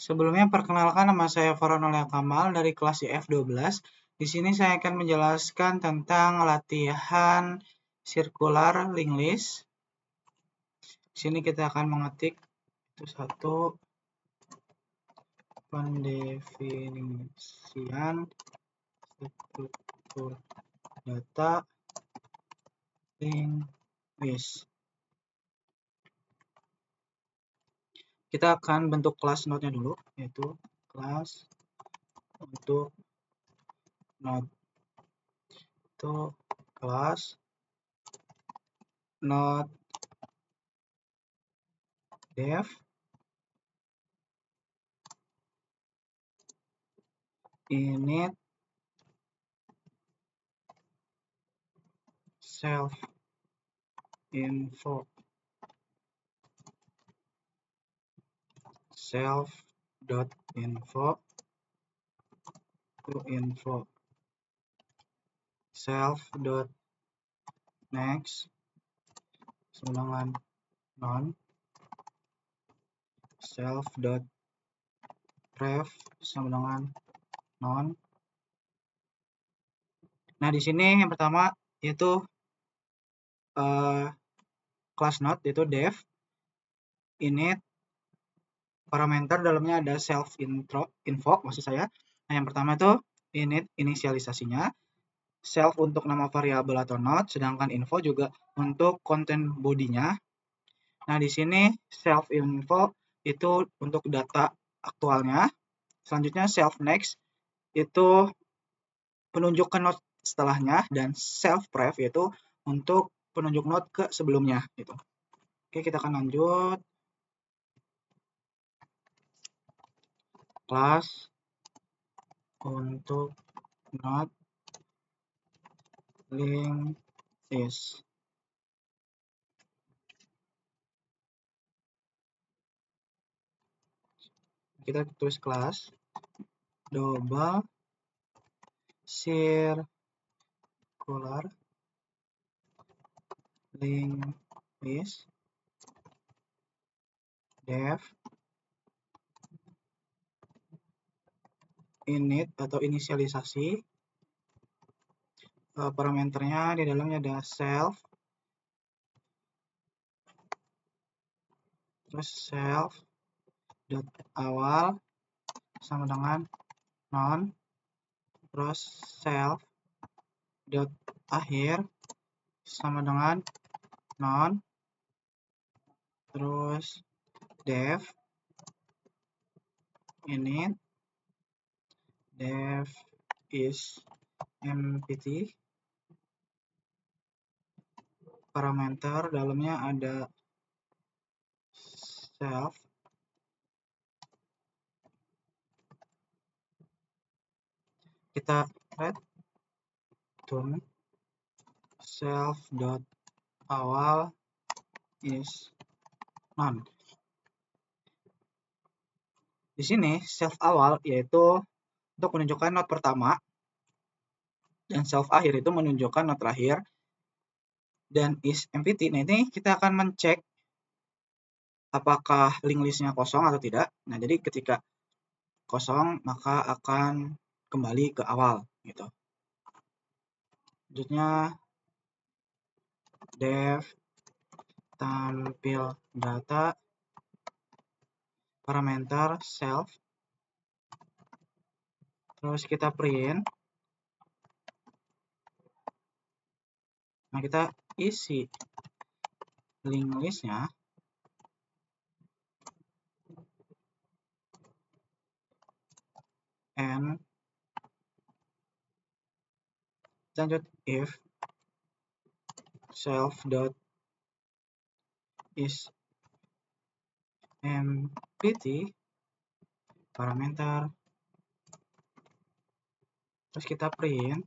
Sebelumnya perkenalkan, nama saya Farhan Kamal dari kelas IF12. Di sini saya akan menjelaskan tentang latihan circular linked list. Di sini kita akan mengetik itu satu pendefinisian struktur data linked list. Kita akan bentuk kelas node-nya dulu, yaitu kelas untuk node. Itu kelas node dev init self info self.info to info self.next sama dengan non self.ref sama dengan non. Nah, di sini yang pertama yaitu class node yaitu dev init parameter dalamnya ada self info maksud saya. Nah, yang pertama itu init inisialisasinya, self untuk nama variabel atau node, sedangkan info juga untuk konten bodinya. Nah, di sini self info itu untuk data aktualnya. Selanjutnya self next itu penunjukan node setelahnya, dan self pref yaitu untuk penunjuk node ke sebelumnya gitu. Oke, kita akan lanjut. Kelas untuk node linked list. Kita tulis kelas double circular linked list dev init atau inisialisasi, parameternya di dalamnya ada self, terus self dot awal sama dengan non, terus self dot akhir sama dengan non, terus dev init dev is empty, parameter dalamnya ada self, kita return self dot awal is none. Di sini self awal yaitu untuk menunjukkan node pertama, dan self akhir itu menunjukkan node terakhir, dan is empty. Nah, ini kita akan mencek apakah link listnya kosong atau tidak. Nah, jadi ketika kosong maka akan kembali ke awal gitu. Selanjutnya dev tampil data parameter self, terus kita print. Nah, kita isi link listnya and lanjut if self dot is empty parameter, terus kita print.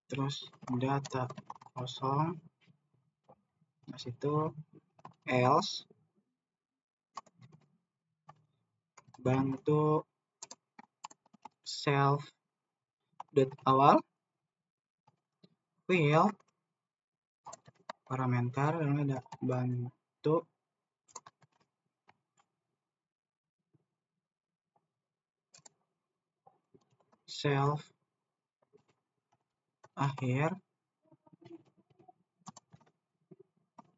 Terus data kosong, nah situ else bantu self dot awal will parameter, lalu ada bantu self akhir.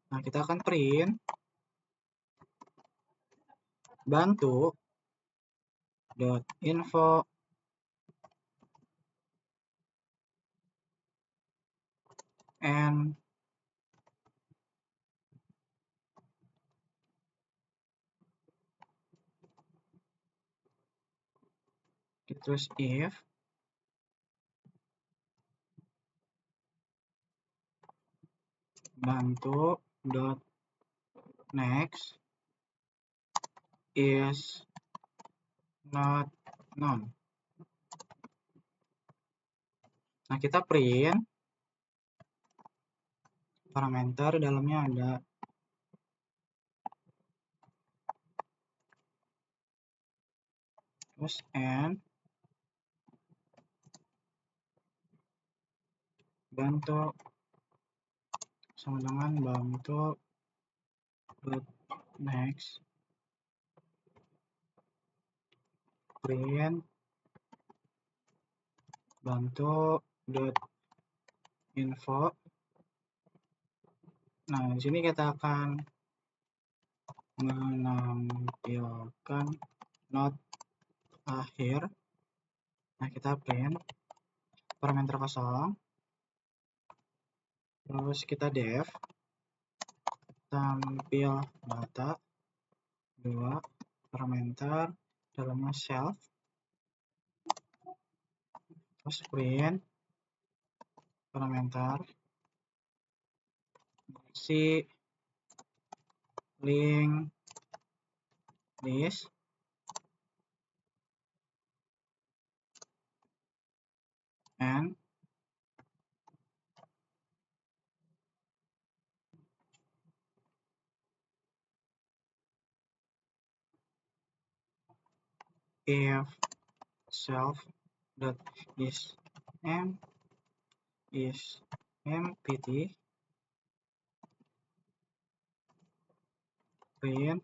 Nah, kita akan print bantu dot info and terus if bantu dot next is not none. Nah, kita print parameter, dalamnya ada terus and bantu sama dengan bantu dot next print bantu dot info. Nah, di sini kita akan menampilkan not akhir. Nah, kita print parameter kosong, terus kita def tampil data 2 parameter, dalamnya self, terus print parameter si link list and if self dot is empty print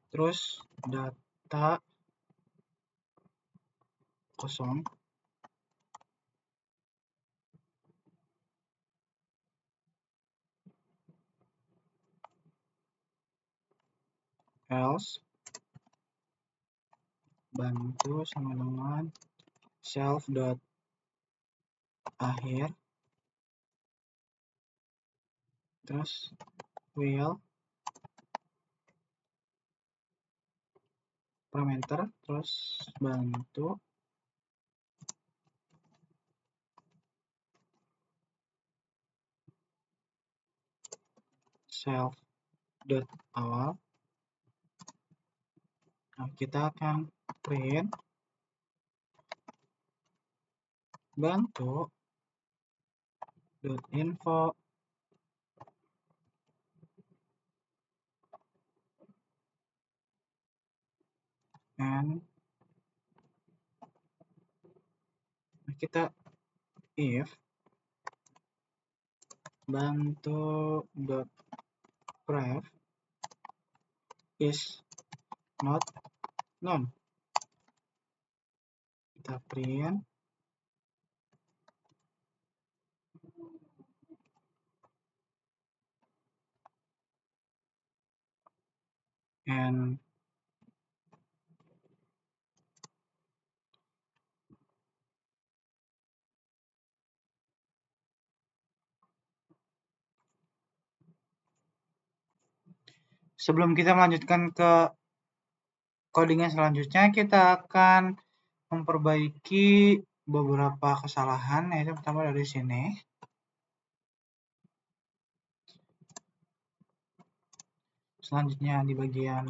terus data kosong else bantu sama dengan self dot akhir, terus will parameter, terus bantu self dot awal. Nah, kita akan print bantu dot info and kita if bantu dot ref is not none. Kita print and sebelum kita melanjutkan ke codingnya selanjutnya, kita akan memperbaiki beberapa kesalahan, yaitu pertama dari sini. Selanjutnya di bagian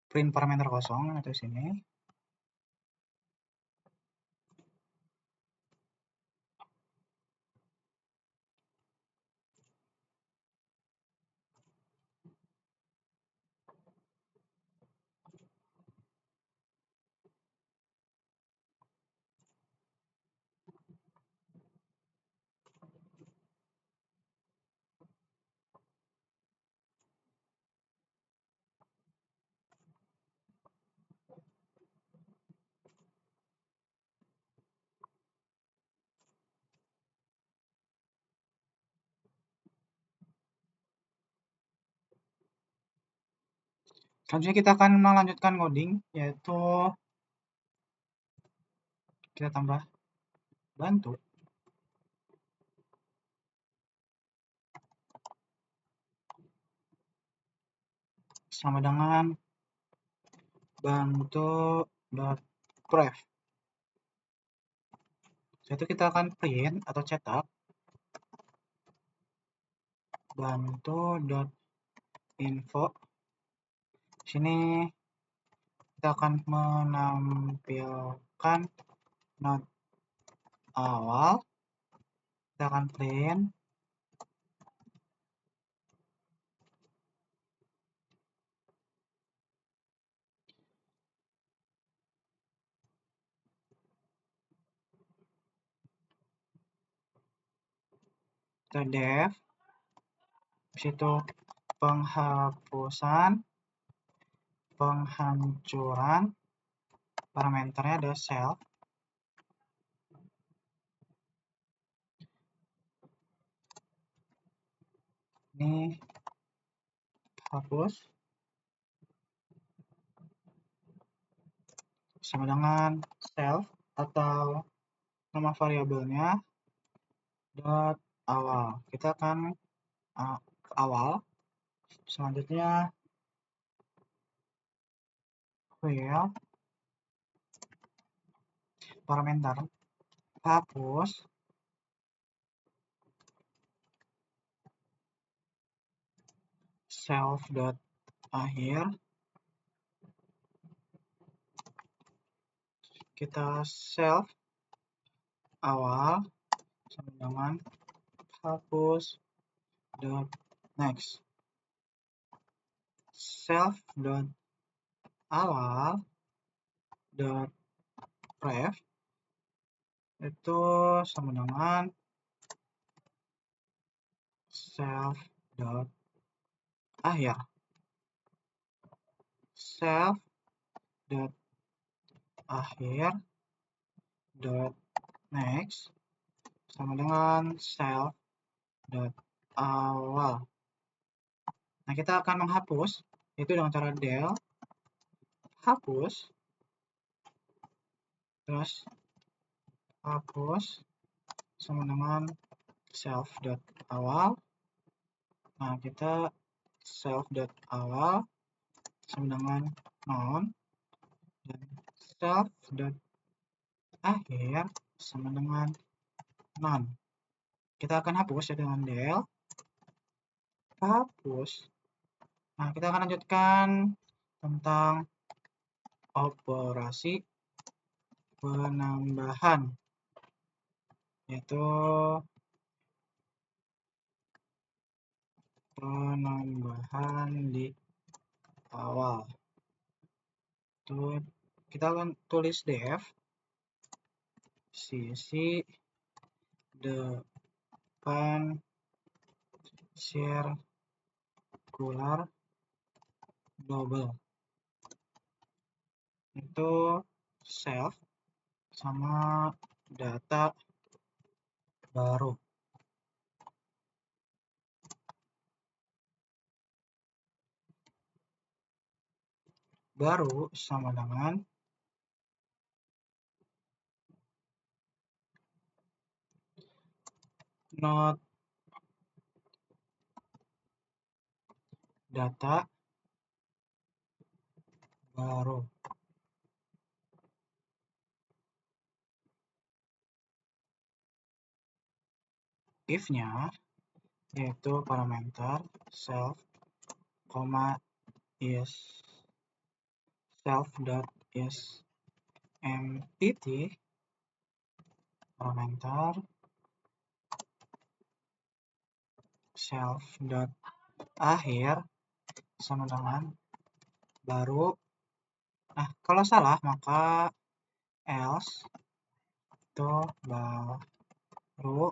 print parameter kosong atau sini. Selanjutnya kita akan melanjutkan coding, yaitu kita tambah bantu sama dengan bantu.pref. Setelah itu kita akan print atau cetak bantu.info. Sini kita akan menampilkan not awal. Kita akan print kita def, situ penghapusan, penghancuran, parameternya ada self, ini hapus sama dengan self atau nama variabelnya dot awal. Kita akan awal. Selanjutnya wheel parameter hapus self dot akhir, kita self awal sama dengan hapus dot next, self dot awal dot ref itu sama dengan self dot akhir, self dot akhir dot next sama dengan self dot awal. Nah, kita akan menghapus itu dengan cara del hapus, terus hapus sama dengan self dot awal. Nah, kita self dot awal sama dengan non, dan self dot akhir sama dengan non. Kita akan hapus ya dengan del hapus. Nah, kita akan lanjutkan tentang operasi penambahan, yaitu penambahan di awal. Tuh, kita akan tulis def sisi depan sirkular double, itu self sama data baru. Baru sama dengan not data baru. If-nya yaitu parameter self, is self dot is empty, parameter self dot akhir sama dengan baru. Nah, kalau salah maka else itu baru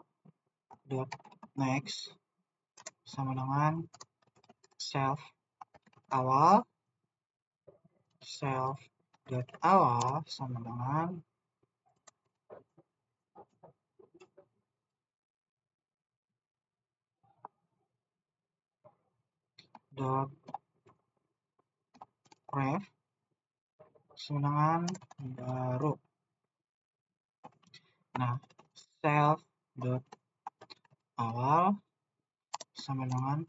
dot next sama dengan self awal, self dot awal sama dengan dot ref sama dengan baru. Nah, self dot awal sama dengan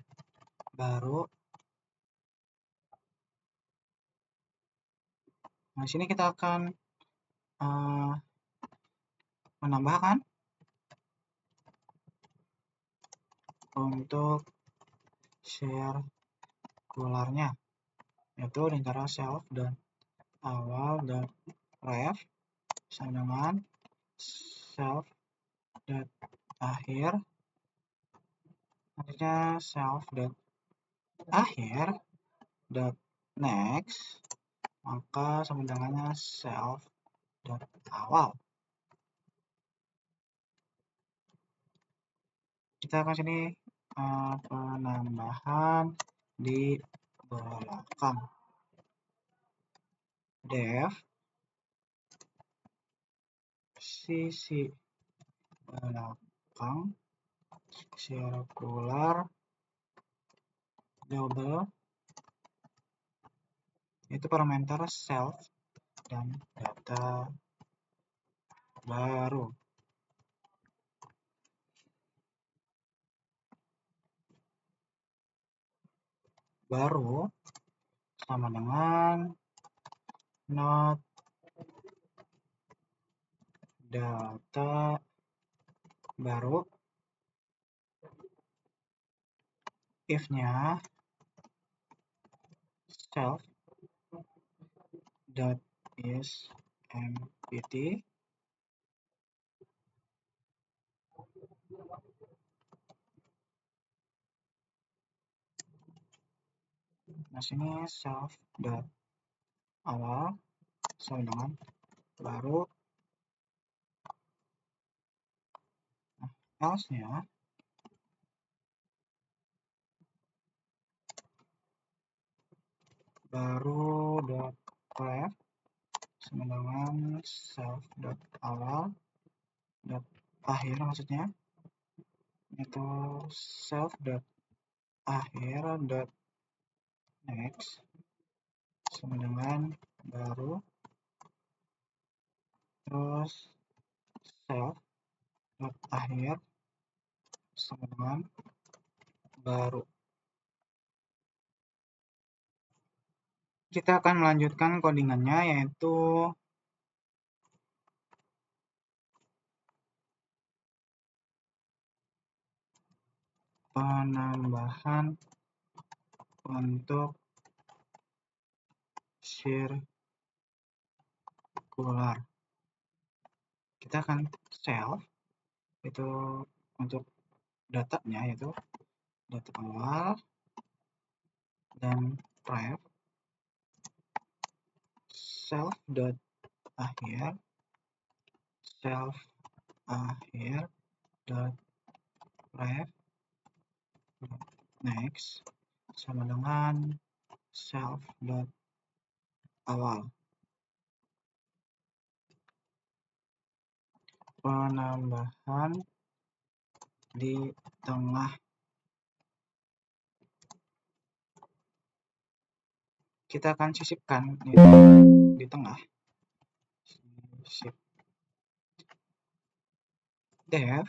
baru. Nah, di sini kita akan menambahkan untuk sirkularnya, yaitu antara self dan awal dan ref sama dengan self dan akhir, artinya self dan akhir dot next, maka sama dengannya self dan awal. Kita akan sini penambahan di belakang. Def sisi belakang sirkular double, itu parameter self dan data baru. Baru sama dengan not data baru, if-nya self dot is empty, nah sini self dot awal sama dengan baru. Nah, else-nya baru dot ref sama dengan self dot awal dot akhir, maksudnya itu self dot akhir dot next sama dengan baru, terus self dot akhir sama dengan baru. Kita akan melanjutkan codingannya, yaitu penambahan untuk sirkular. Kita akan self itu untuk datanya, yaitu data awal dan ref self dot akhir self akhir dot ref next sama dengan self dot awal. Penambahan di tengah, kita akan sisipkan di tengah, sip def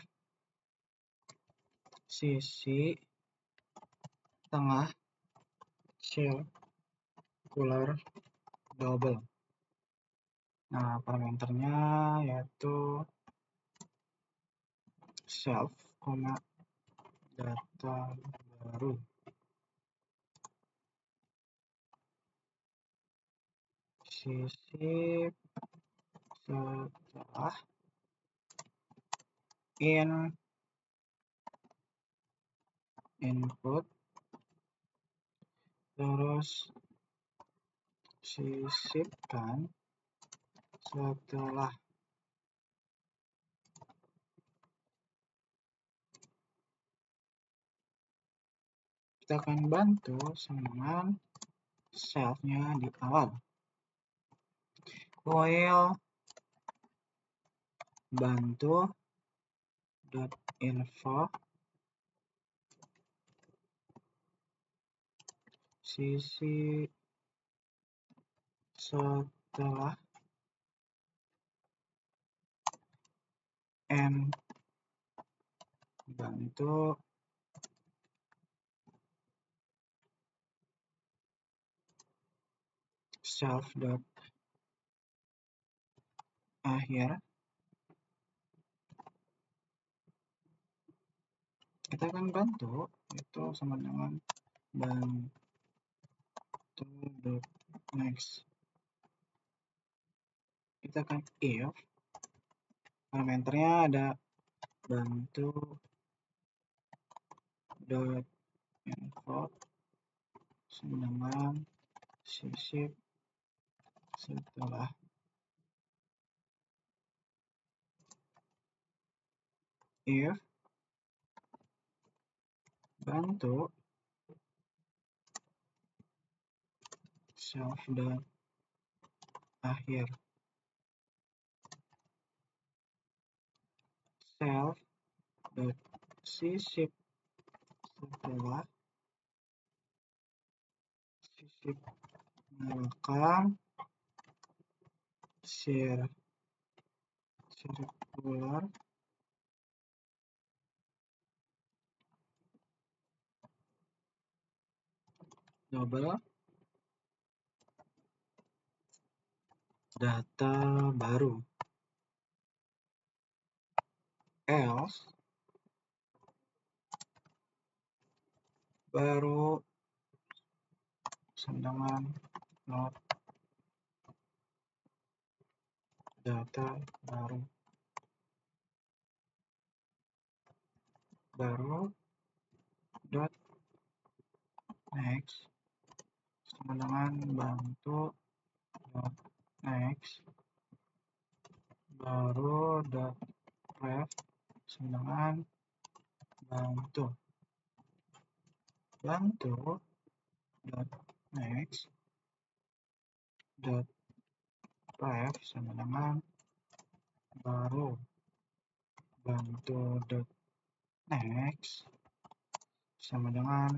sisi tengah sirkular double. Nah, parameternya yaitu self, data baru. Sisi setelah input, terus sisipkan setelah. Kita akan bantu dengan self-nya di awal. While bantu dot info sisi setelah n bantu self dot akhir, kita akan bantu itu sama dengan bantu dot next. Kita akan if parameternya ada bantu dot info sama dengan sisip setelah if bantu self dot akhir self dot sisip setelah sisip merekam sirkular double data baru, else baru sama dengan not data baru dot next sama dengan bantu dot next baru dot ref sama dengan bantu dot next dot ref sama dengan baru bantu dot next sama dengan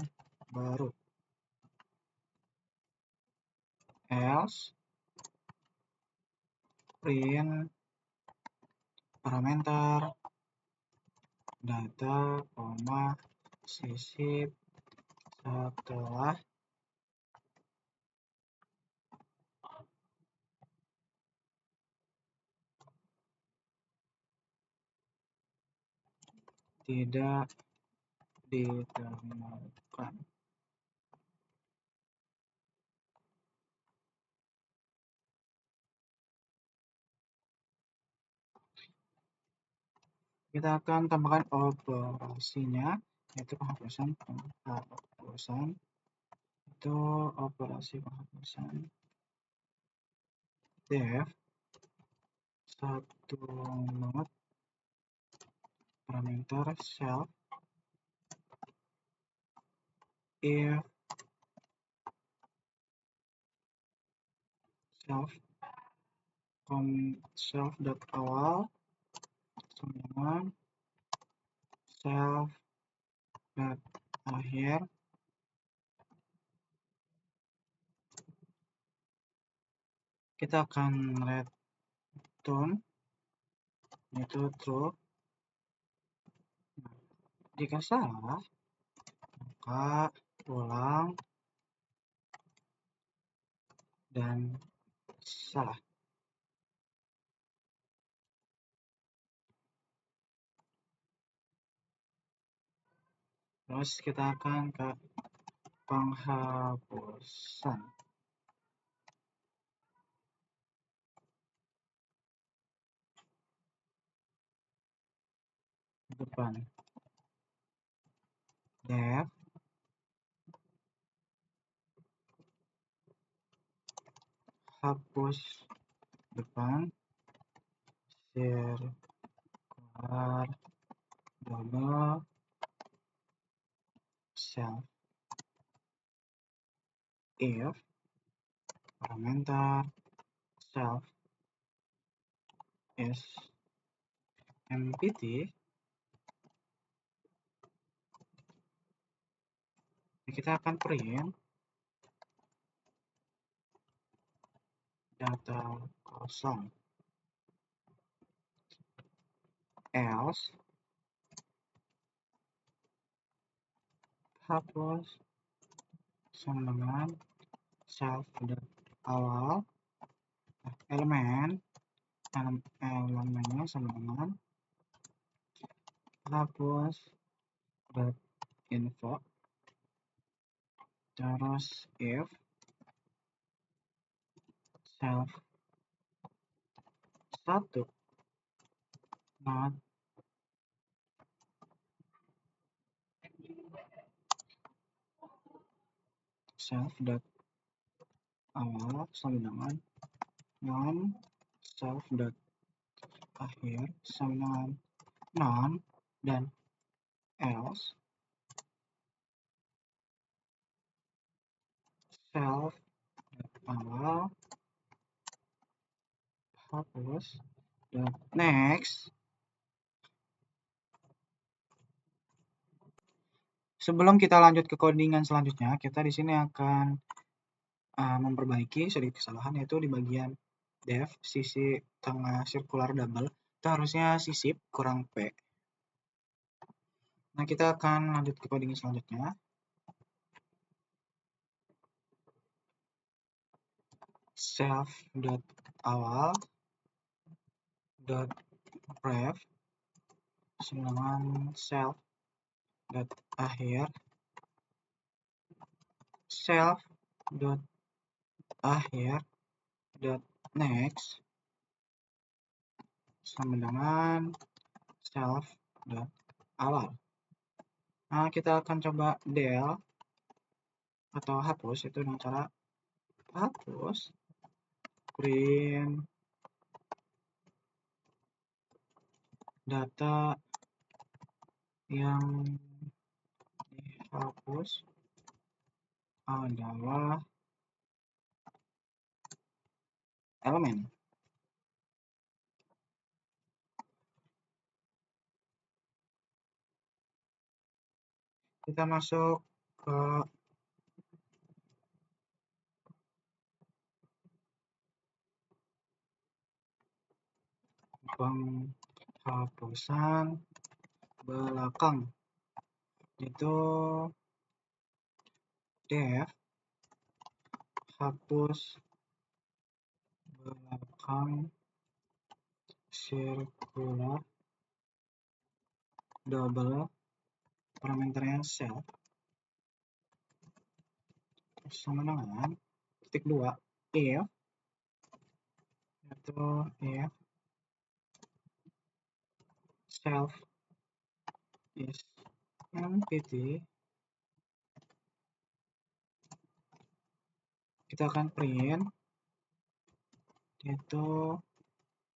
baru, else print parameter data, sisip setelah tidak ditemukan. Kita akan tambahkan operasinya, yaitu penghapusan itu operasi penghapusan def satu not parameter self if self dot awal sama dengan self dot akhir, kita akan return itu true. Jika salah maka ulang dan salah. Terus kita akan ke penghapusan. Depan def hapus depan sirkular double self if parameter self is empty. Kita akan print data kosong, else hapus sama dengan self awal elemennya sama dengan hapus info, terus if self satu not self awal sama dengan non self akhir sama dengan non dan else self awal hapus dan next. Sebelum kita lanjut ke codingan selanjutnya, kita di sini akan memperbaiki sedikit kesalahan, yaitu di bagian def sisi tengah circular double itu harusnya sisip kurang p. Nah, kita akan lanjut ke codingan selanjutnya. Self awal ref sama dengan self akhir self akhir next sama dengan self awal. Nah, kita akan coba del atau hapus itu dengan cara hapus print data yang dihapus adalah elemen. Kita masuk ke penghapusan belakang, itu def hapus belakang circular double parameternya self sama dengan titik 2 if self is empty, kita akan print itu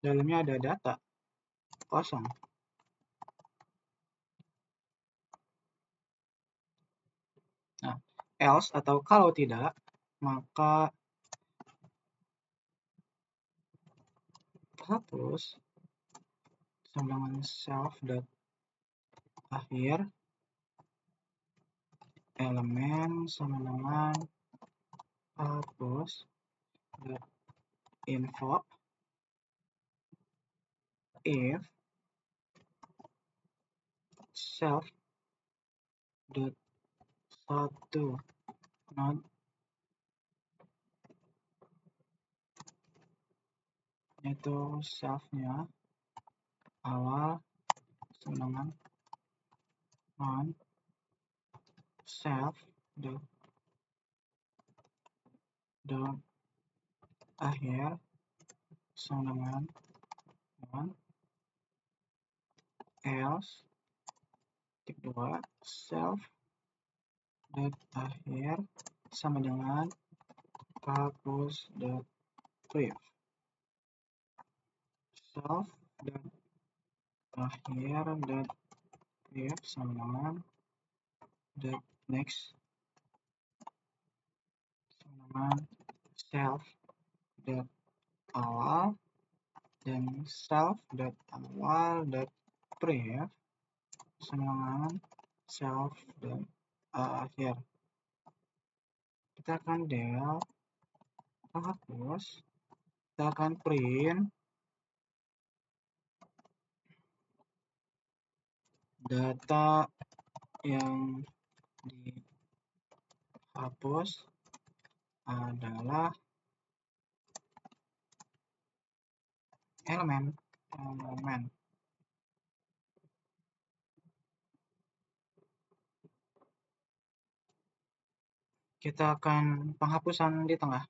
dalamnya ada data kosong. Nah, else atau kalau tidak, maka hapus sama dengan self akhir elemen sama dengan hapus info if self satu not itu selfnya awal sama dengan non self akhir sama dengan non else titik 2 self akhir sama dengan hapus print self akhir print sama dengan next sama dengan self awal dan self awal print sama dengan self akhir. Kita akan del hapus kita akan print data yang dihapus adalah elemen. Kita akan penghapusan di tengah.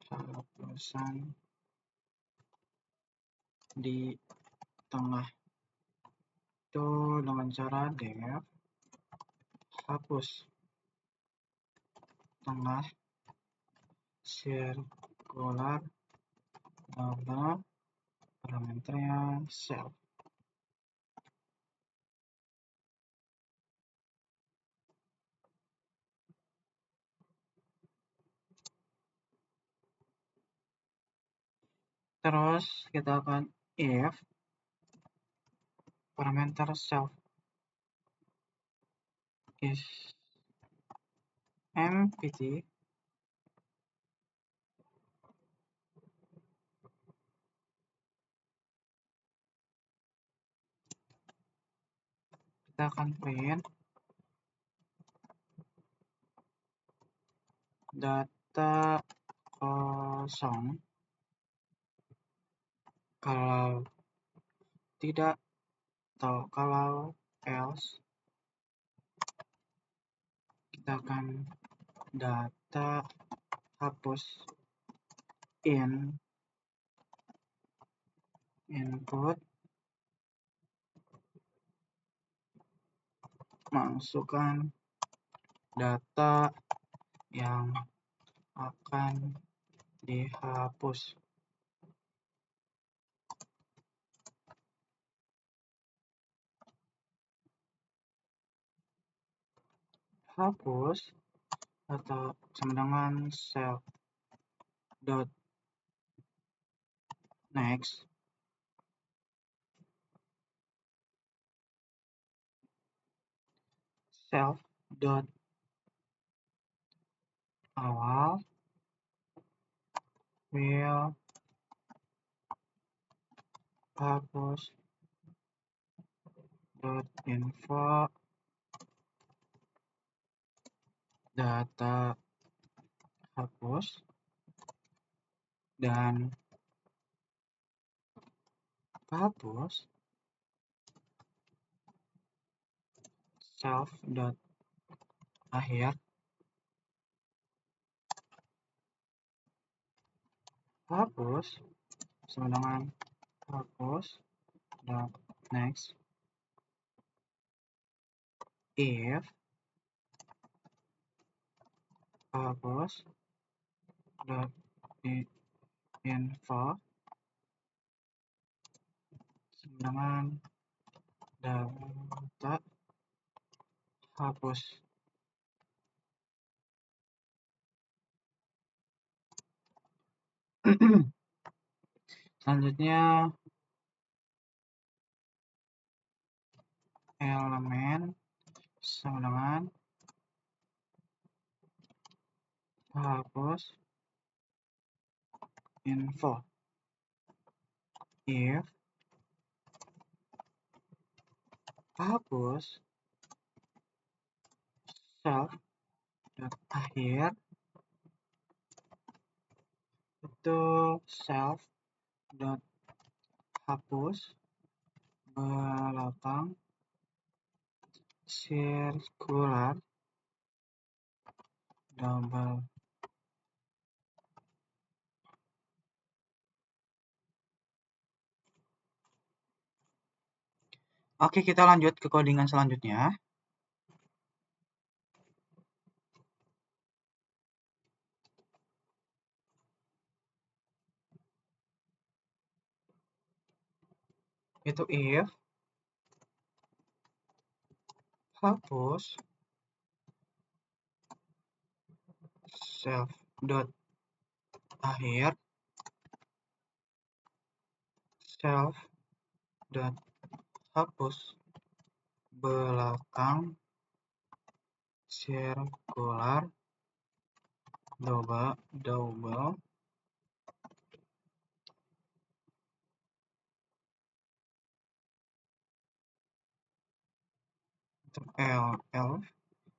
Penghapusan di tengah itu dengan cara def hapus tengah circular double parameternya self. Terus kita akan if parameter self is empty, kita akan print data kosong. Kalau tidak atau kalau else, kita akan data hapus in input, masukkan data yang akan dihapus. Hapus atau sama dengan self dot next self dot awal will hapus dot info data hapus dan hapus self dot akhir hapus sama dengan hapus dot next if hapus dot info sama dengan data hapus. Selanjutnya elemen sama dengan hapus info if hapus self dot akhir itu self dot hapus belakang circular double. Oke, kita lanjut ke codingan selanjutnya. Itu if hapus self dot akhir self dot hapus belakang circular double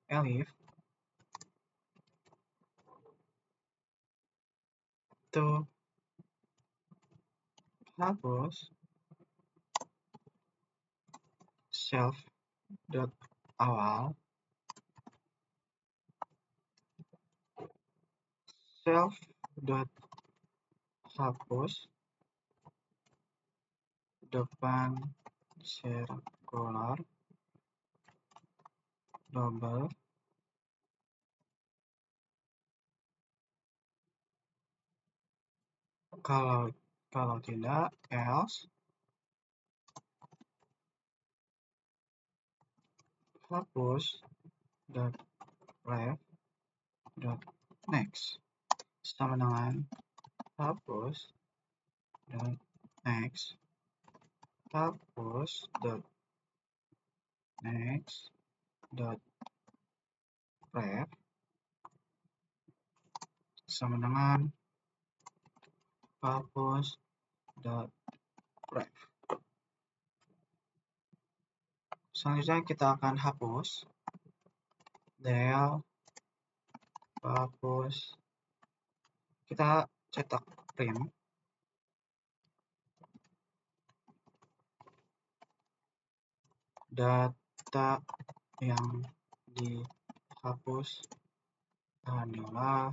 elif to hapus self dot awal self dot hapus depan sirkular double kalau tidak else hapus dot ref dot next sama dengan hapus dot next hapus dot next dot ref sama dengan hapus dot ref. Selanjutnya kita akan hapus del hapus, kita cetak print data yang dihapus adalah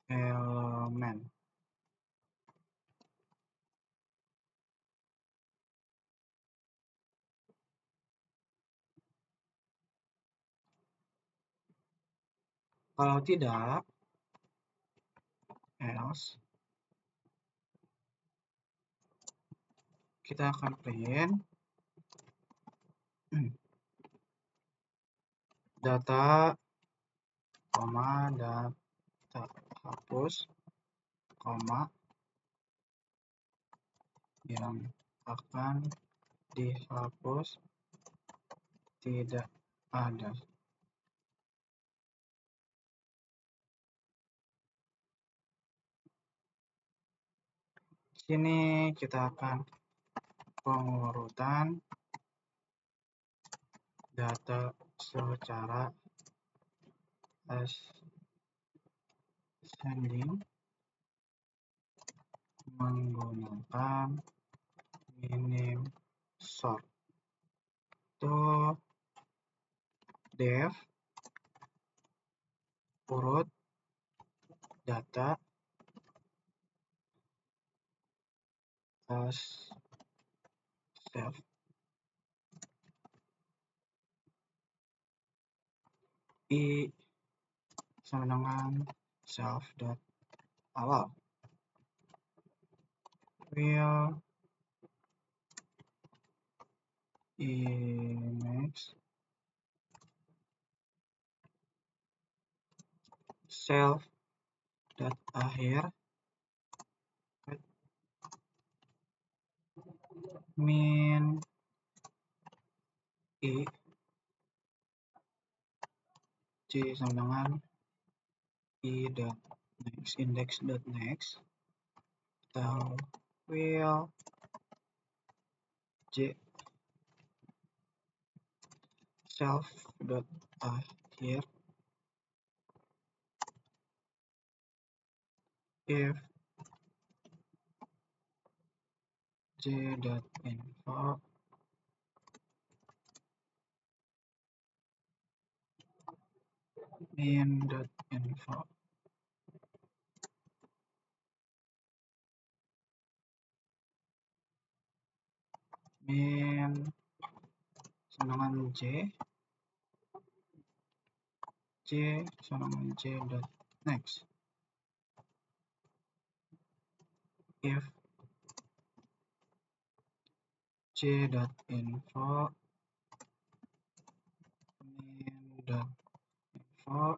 elemen. Kalau tidak, else, kita akan print data, data hapus, yang akan dihapus tidak ada. Sini kita akan pengurutan data secara ascending menggunakan minim sort to def urut data as self i sama dengan self dot awal will image self dot akhir min i c sama dengan i dot next index dot next atau will j self dot akhir if j dot info min dot info min sama dengan j sama dengan j dot next if j dot info min dot info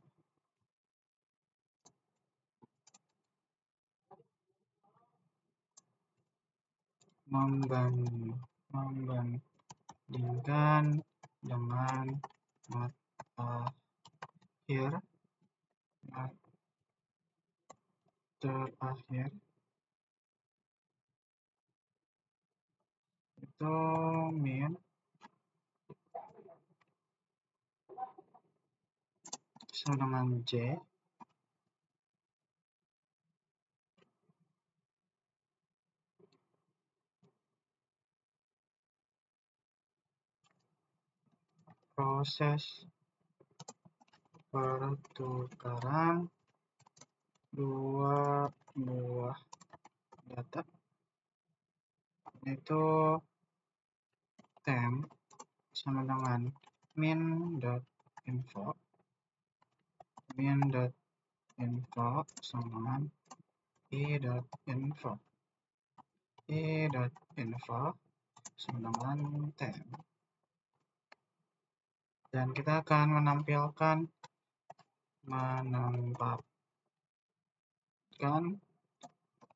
membandingkan dengan mat terakhir itu min sama dengan J proses pertukaran dua buah data itu temp sama dengan min.info sama dengan i.info sama dengan temp, dan kita akan menempatkan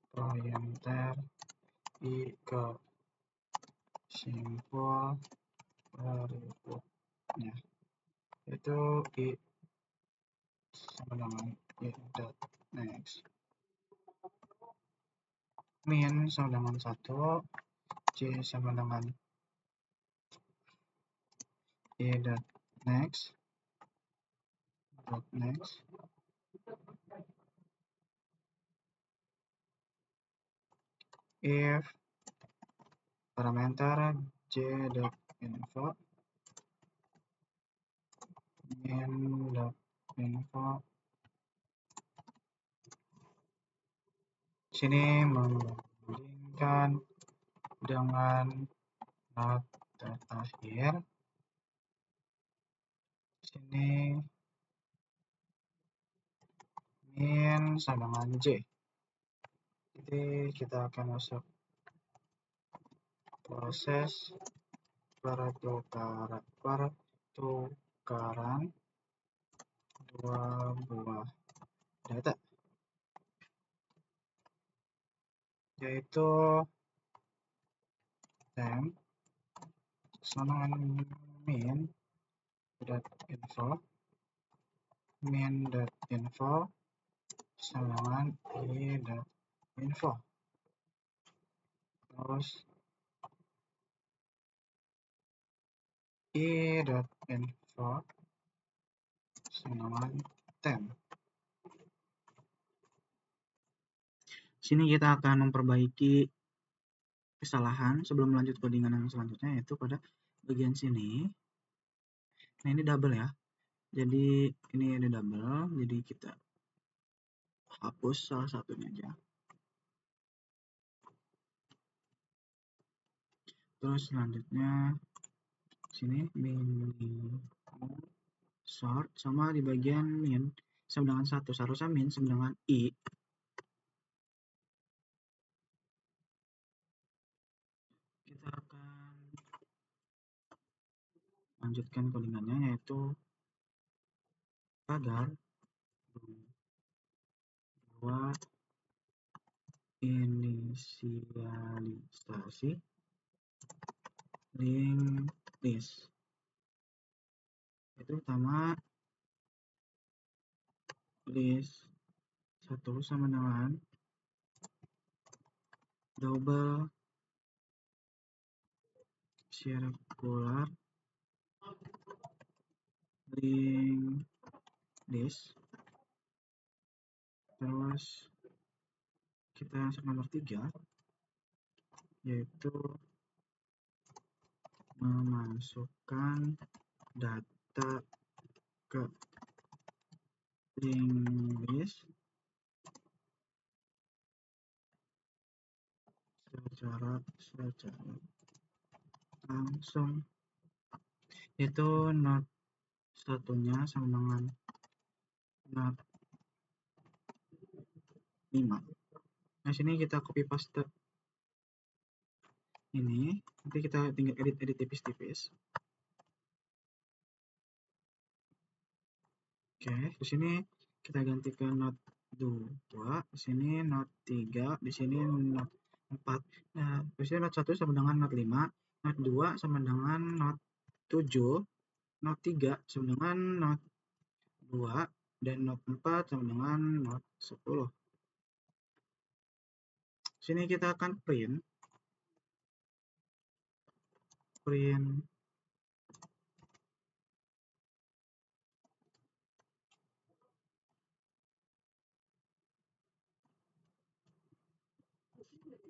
pointer i ke simbol berikutnya, itu i sama dengan i.next, min sama dengan 1, j sama dengan i.next, if parameter j.info min.info sini membandingkan dengan not terakhir, sini min sama dengan j. Jadi kita akan masuk proses pertukaran dua buah data, yaitu temp sama dengan min.info sama dengan i.info, terus i.info sama dengan temp. Sini kita akan memperbaiki kesalahan sebelum lanjut codingan yang selanjutnya, yaitu pada bagian sini. Nah, ini double ya. Jadi ini ada double, jadi kita hapus salah satunya aja. Terus selanjutnya sini min sort sama di bagian min sama dengan 1, seharusnya min sama dengan i. Kita akan lanjutkan codingannya, yaitu agar dua inisialisasi linked list, itu pertama list 1 sama dengan double circular linked list, terus kita masuk nomor 3, yaitu memasukkan data ke linked list secara langsung, itu not satunya sama dengan not 5. Nah, sini kita copy paste ini, nanti kita tinggal edit tipis-tipis. Oke, di sini kita ganti ke not 2, di sini not 3, di sini not 4. Nah, di sini not 1 sama dengan not 5, not 2 sama dengan not 7, not 3 sama dengan not 2, dan not 4 sama dengan not 10. Sini kita akan print print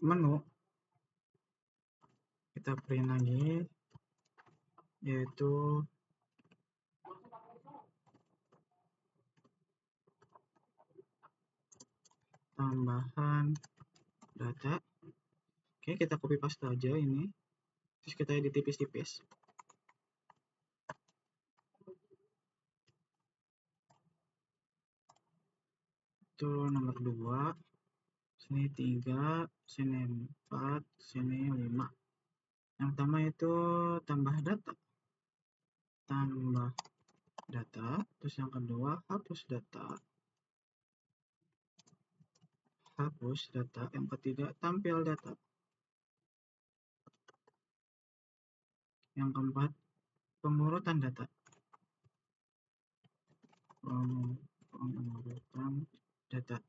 menu, kita print lagi, yaitu tambahan data. Oke, kita copy paste aja ini, terus kita edit tipis-tipis. Itu nomor 2, sini 3, sini 4, sini 5. Yang pertama itu tambah data, terus yang kedua hapus data, yang ketiga tampil data, yang keempat pengurutan data,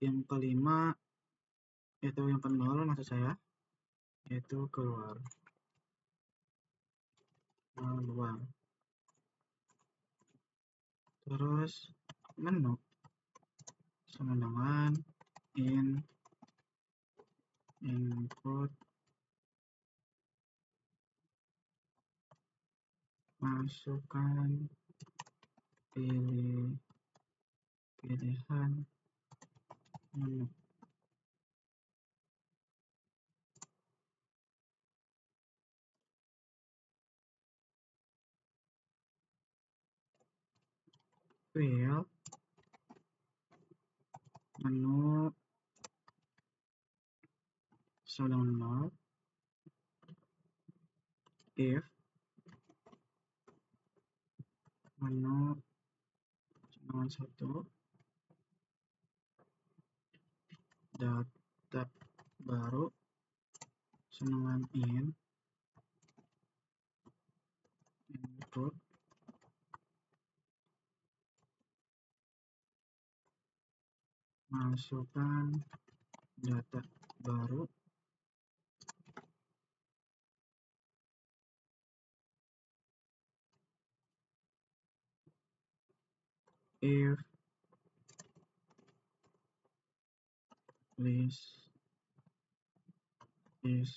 yang kelima itu yang ke-0 maksud saya, yaitu keluar. Terus menu sama dengan input, masukkan pilihan menu. Fill menu sama dengan 0 if menu sama dengan 1, data baru sama dengan input, masukkan data baru, if list is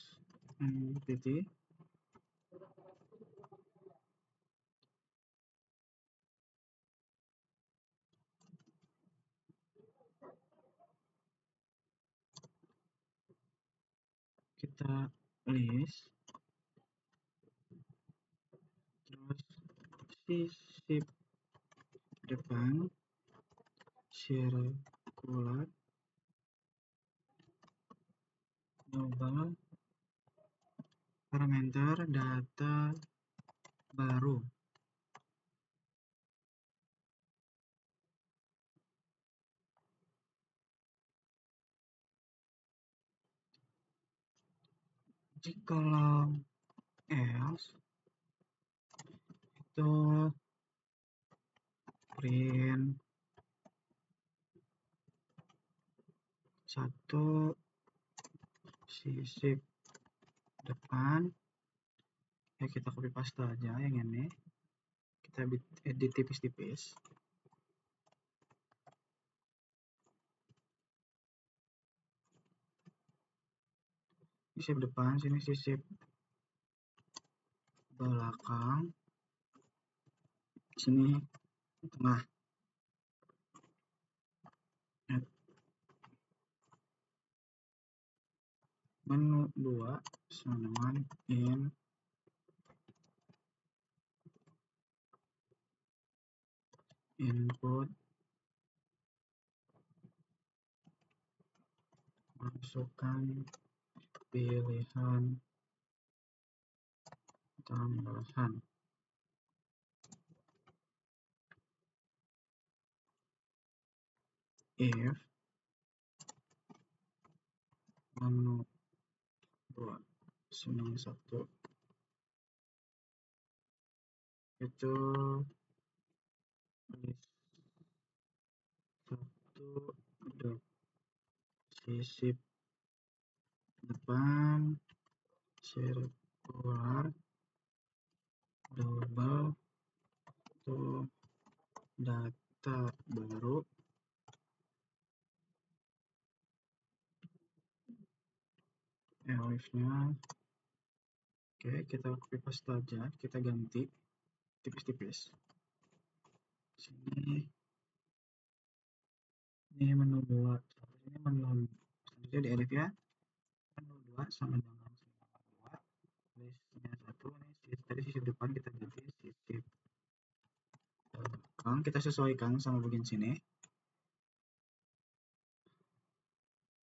empty, kita list, terus sisip depan circular global parameter data baru. Kalau else itu print 1 sisip depan, ya kita copy paste aja yang ini, kita edit tipis-tipis. Sisip depan, sini sisip belakang, sini tengah. Menu 2 sama dengan input, masukkan pilihan tambahan. If menu 2 sama dengan 1 itu list 1 sisip depan circular double to data baru elifnya. Oke, kita copy paste aja, kita ganti tipis-tipis. Sini ini menu 2, ini menu selanjutnya di elif ya. Menu 2 sama dengan 2, listnya 1, ini tadi sisi depan kita ganti sisi belakang, kita sesuaikan sama bagian sini.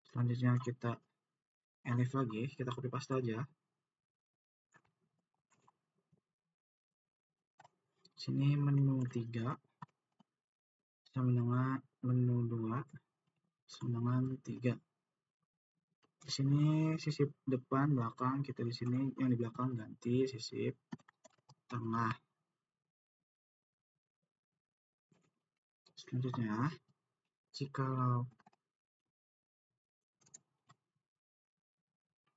Selanjutnya kita elif lagi, kita copy paste aja. Sini menu 3 sama dengan menu 2 sama dengan 3. Di sini sisip depan, belakang, kita di sini yang di belakang ganti sisip tengah. Selanjutnya, jikalau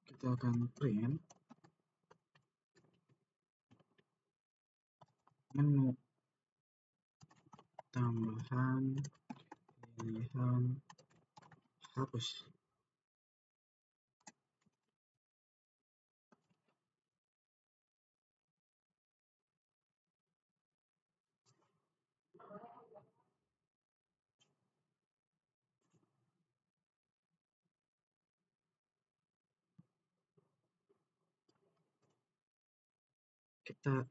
kita akan print menu tambahan pilihan hapus. Kita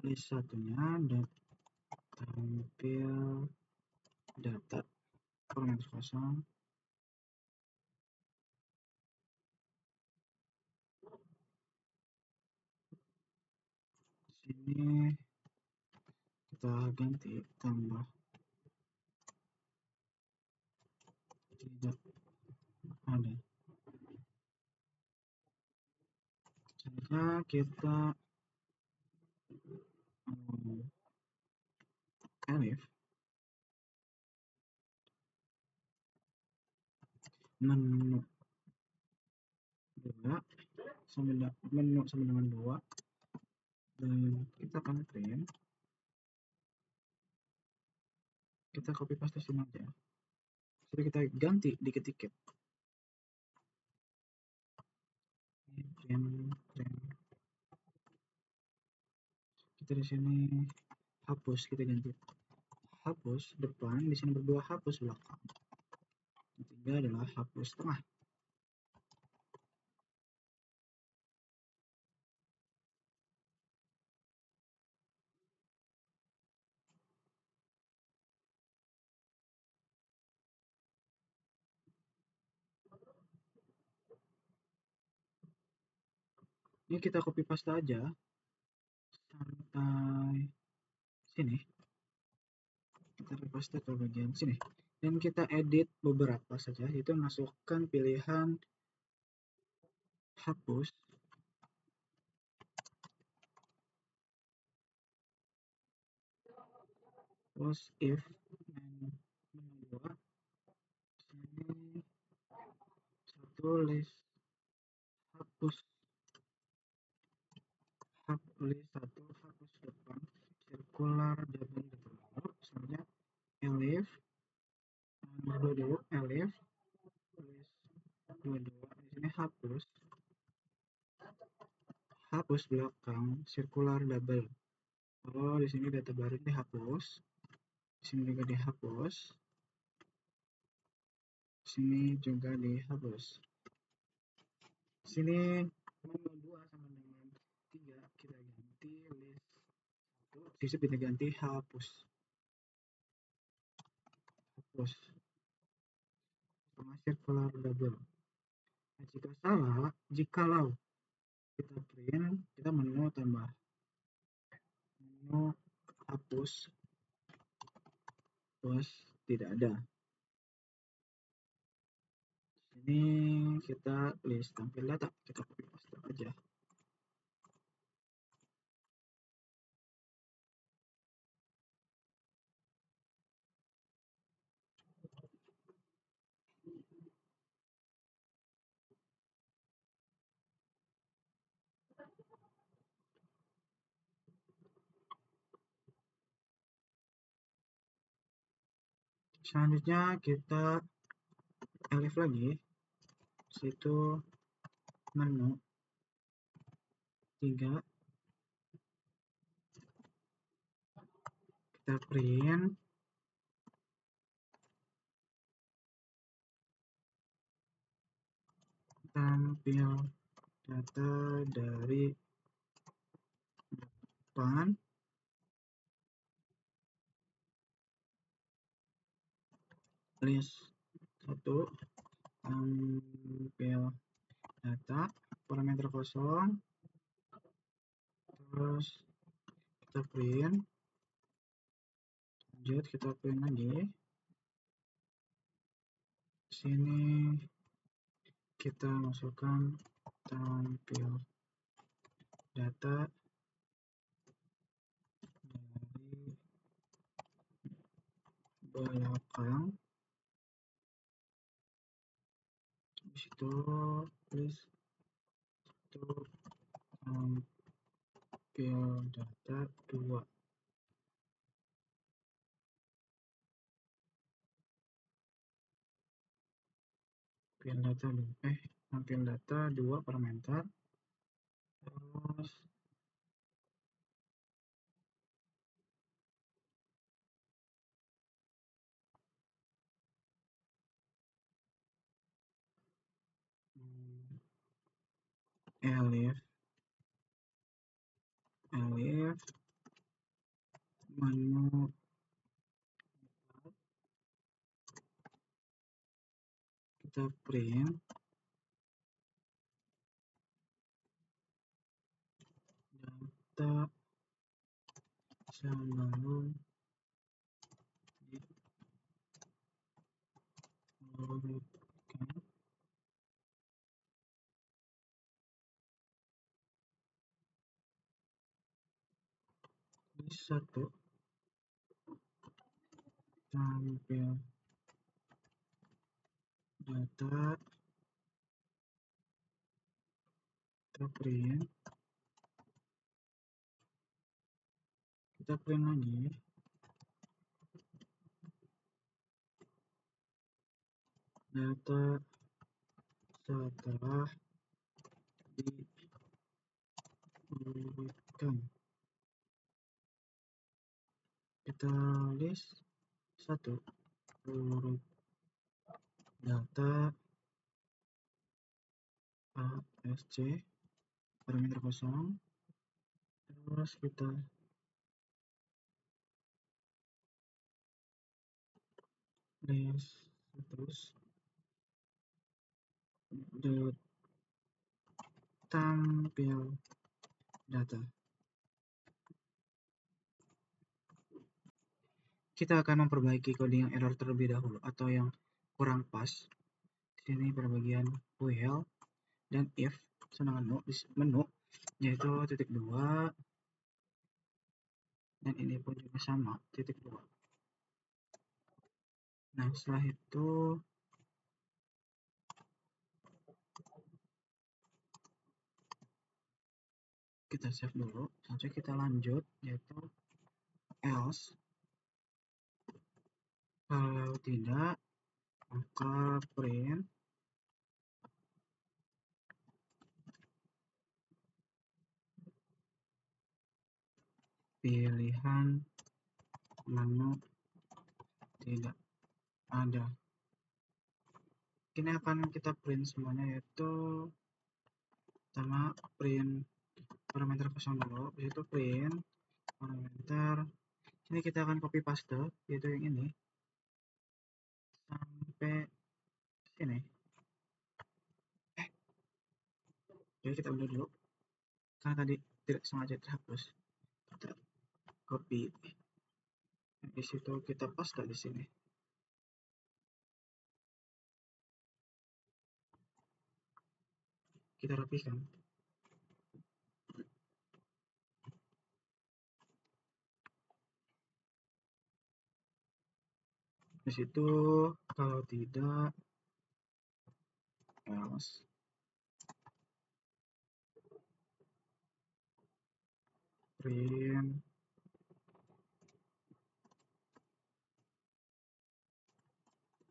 list satunya dan tampil data parameter kosong. Sini kita ganti tambah tidak ada. Selanjutnya kita elif menu 2 menu sama dengan 2 dan kita akan print, kita copy paste sini aja. Jadi kita ganti dikit-dikit. Print. Kita di sini hapus, kita ganti hapus depan, di sini berdua hapus belakang. Ketiga adalah hapus tengah. Ini kita copy paste aja sampai sini. Kita copy paste ke bagian sini. Dan kita edit beberapa saja, itu masukkan pilihan hapus. Terus if menu 2 sini satu list hapus list 1 hapus depan circular double data. Misalnya elif nomor 2 dulu, elif list 22 di sini hapus belakang circular double. Oh, di sini data baru dihapus, di sini juga dihapus, di sini juga dihapus. Sini menu 2 sama dengan 3 kita ganti list 1, sisip kita ganti hapus sama circular double. Nah, jikalau kita print, kita menu tambah menu hapus terus tidak ada. Ini kita list tampil data, kita copy paste aja. Selanjutnya kita elif lagi, situ menu 3, kita print tampil data dari depan list 1, tampil data parameter kosong, terus kita print, lanjut kita print lagi, sini kita masukkan tampil data dari belakang, habis itu list itu tampil data 2, tampil data 2 parameter, terus elif menu kita print data sebelum diurutkan list 1, tampil data kita print lagi data setelah diurutkan, kita list 1, urut data ASC parameter kosong, terus kita list terus tampil data. Kita akan memperbaiki kode yang error terlebih dahulu atau yang kurang pas. Di sini pada bagian while dan if, sedangkan menu yaitu titik 2, dan ini pun juga sama, titik 2. Nah, setelah itu kita save dulu, saja kita lanjut, yaitu else, kalau tidak maka print pilihan menu tidak ada. Ini akan kita print semuanya, yaitu pertama print parameter kosong dulu, habis itu print parameter. Ini kita akan copy paste, yaitu yang ini sampai sini. Jadi kita udah dulu karena tadi tidak sengaja terhapus, kita copy, di situ kita paste di sini. Kita rapikan. Di situ kalau tidak else print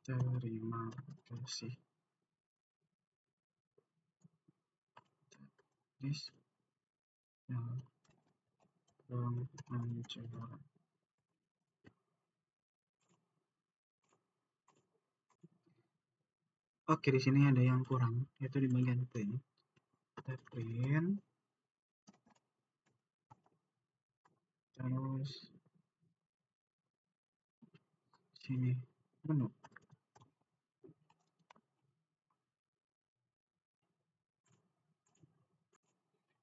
Terima kasih. This yang mencoba. Oke, di sini ada yang kurang, yaitu di bagian print. Kita print, terus sini menu.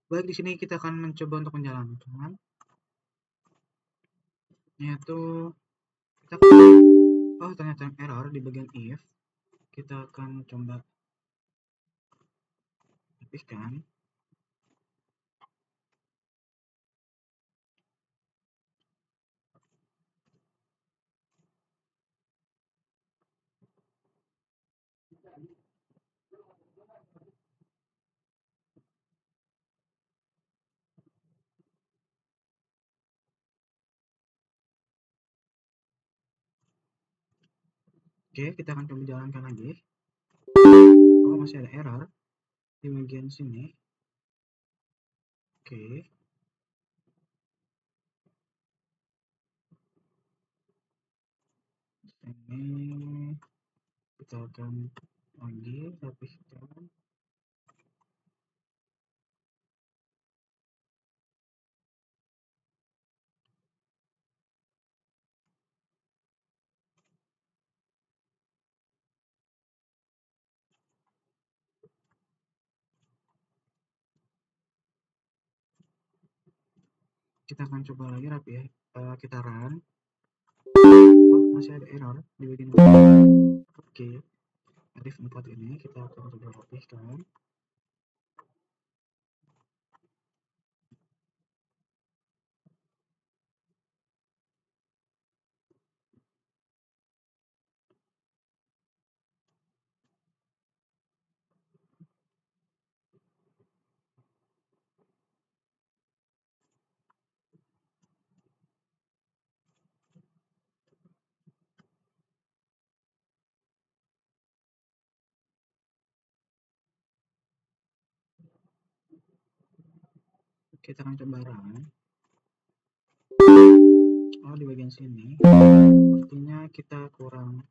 Baik, di sini kita akan mencoba untuk menjalankan, yaitu kita ternyata error di bagian if. Kita akan coba hapuskan. Oke, kita akan coba jalankan lagi. Oh, masih ada error di bagian sini. Oke. Ini kita akan lagi hapuskan. Kita akan coba lagi rapi ya. Kita run. Oh, masih ada error di bagian oke. Arif 4 ini kita akan coba rapihkan. Kita akan coba run. Oh, di bagian sini sepertinya kita kurang.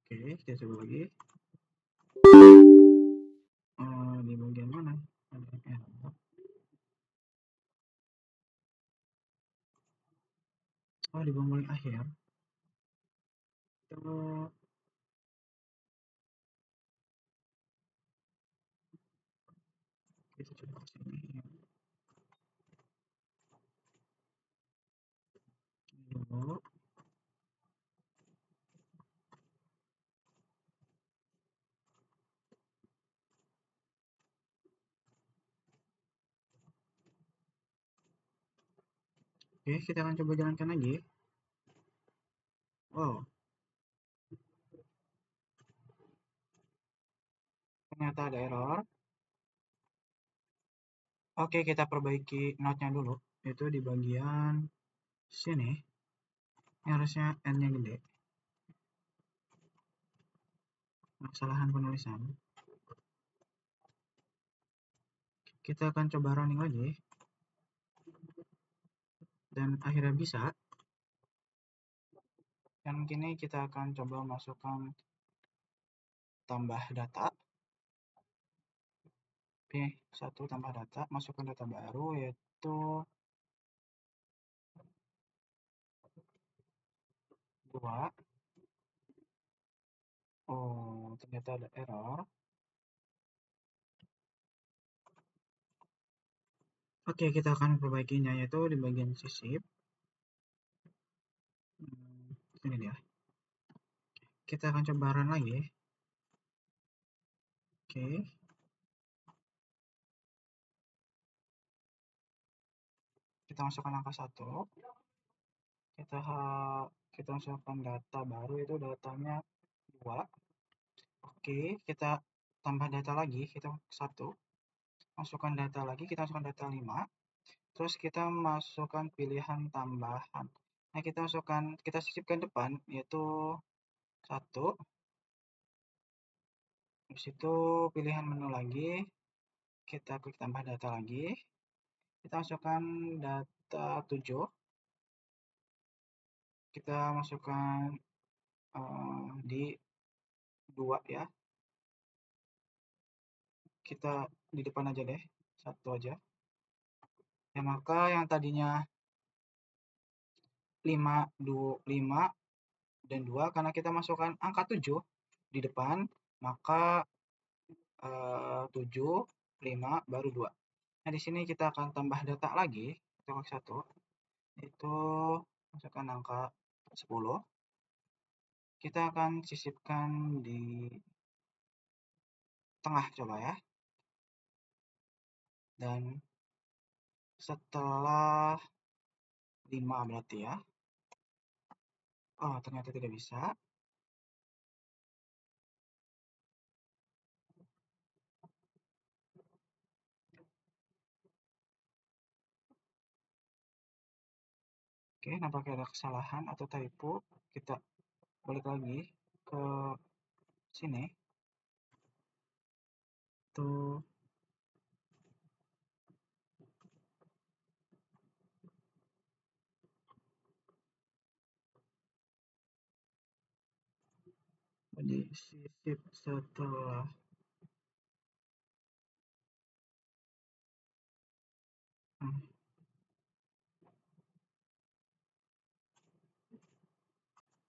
Oke, kita coba lagi. Di bagian mana ada error? Oh, di bagian paling akhir. Kita coba sini dulu. Oke, kita akan coba jalankan lagi. Wow, ternyata ada error. Oke, kita perbaiki note-nya dulu. Itu di bagian sini. Ini harusnya N-nya gede. Kesalahan penulisan. Kita akan coba running lagi. Dan akhirnya bisa. Dan kini kita akan coba masukkan tambah data. P1 tambah data, masukkan data baru yaitu 2. Oh, ternyata ada error. Oke, kita akan perbaikinya yaitu di bagian sisip. Ini dia. Kita akan coba run lagi. Oke. Kita masukkan angka 1. Kita masukkan data baru, itu datanya 2. Oke, kita tambah data lagi, kita 1. Masukkan data lagi, kita masukkan data 5. Terus kita masukkan pilihan tambahan. Nah, kita sisipkan depan, yaitu 1. Habis itu pilihan menu lagi, kita klik tambah data lagi. Kita masukkan data 7. Kita masukkan di 2 ya. Kita di depan aja deh, 1 aja. Ya, maka yang tadinya 5 dan 2, karena kita masukkan angka 7 di depan, maka 7, 5, baru 2. Nah, di sini kita akan tambah data lagi, kita klik 1, itu masukkan angka 10. Kita akan sisipkan di tengah coba ya. Dan setelah 5 berarti ya. Oh, ternyata tidak bisa. Oke, nampaknya ada kesalahan atau typo. Kita balik lagi ke sini. Tuh, disisip setelah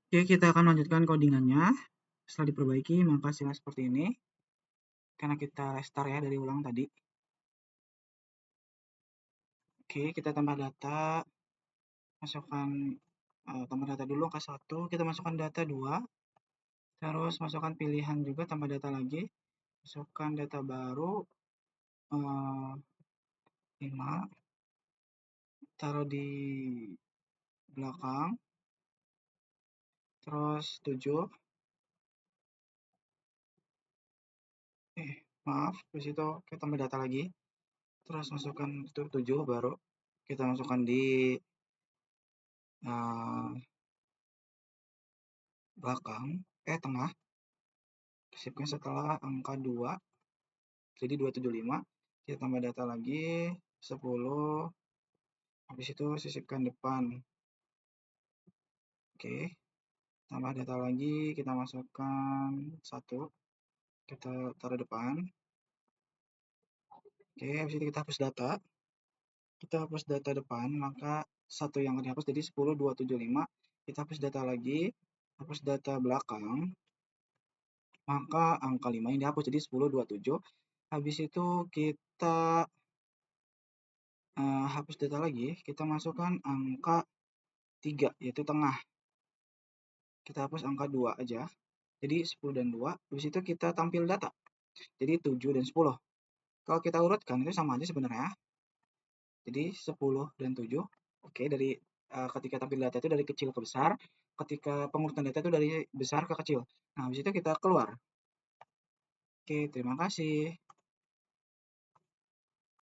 Oke, kita akan lanjutkan codingannya. Setelah diperbaiki, maka hasilnya seperti ini. Karena kita restart ya dari ulang tadi. Oke, kita tambah data. Masukkan tambah data dulu angka 1. Kita masukkan data 2. Terus masukkan pilihan juga, tambah data lagi. Masukkan data baru 5. Taruh di belakang. Terus 7. Maaf, di situ kita tambah data lagi. Terus masukkan itu 7 baru. Kita masukkan di belakang, tengah. Sisipkan setelah angka 2. Jadi 275. Kita tambah data lagi 10. Habis itu sisipkan depan. Oke. Tambah data lagi, kita masukkan 1. Kita taruh depan. Oke, habis itu kita hapus data. Kita hapus data depan, maka 1 yang dihapus jadi 10.275. Kita hapus data lagi, hapus data belakang, maka angka 5 yang dihapus jadi 10.27. Habis itu kita hapus data lagi, kita masukkan angka 3, yaitu tengah. Kita hapus angka 2 aja, jadi 10 dan 2. Habis itu kita tampil data, jadi 7 dan 10. Kalau kita urutkan itu sama aja sebenarnya. Jadi 10 dan 7. Oke, dari ketika tampil data itu dari kecil ke besar, ketika pengurutan data itu dari besar ke kecil. Nah, habis itu kita keluar. Oke, terima kasih.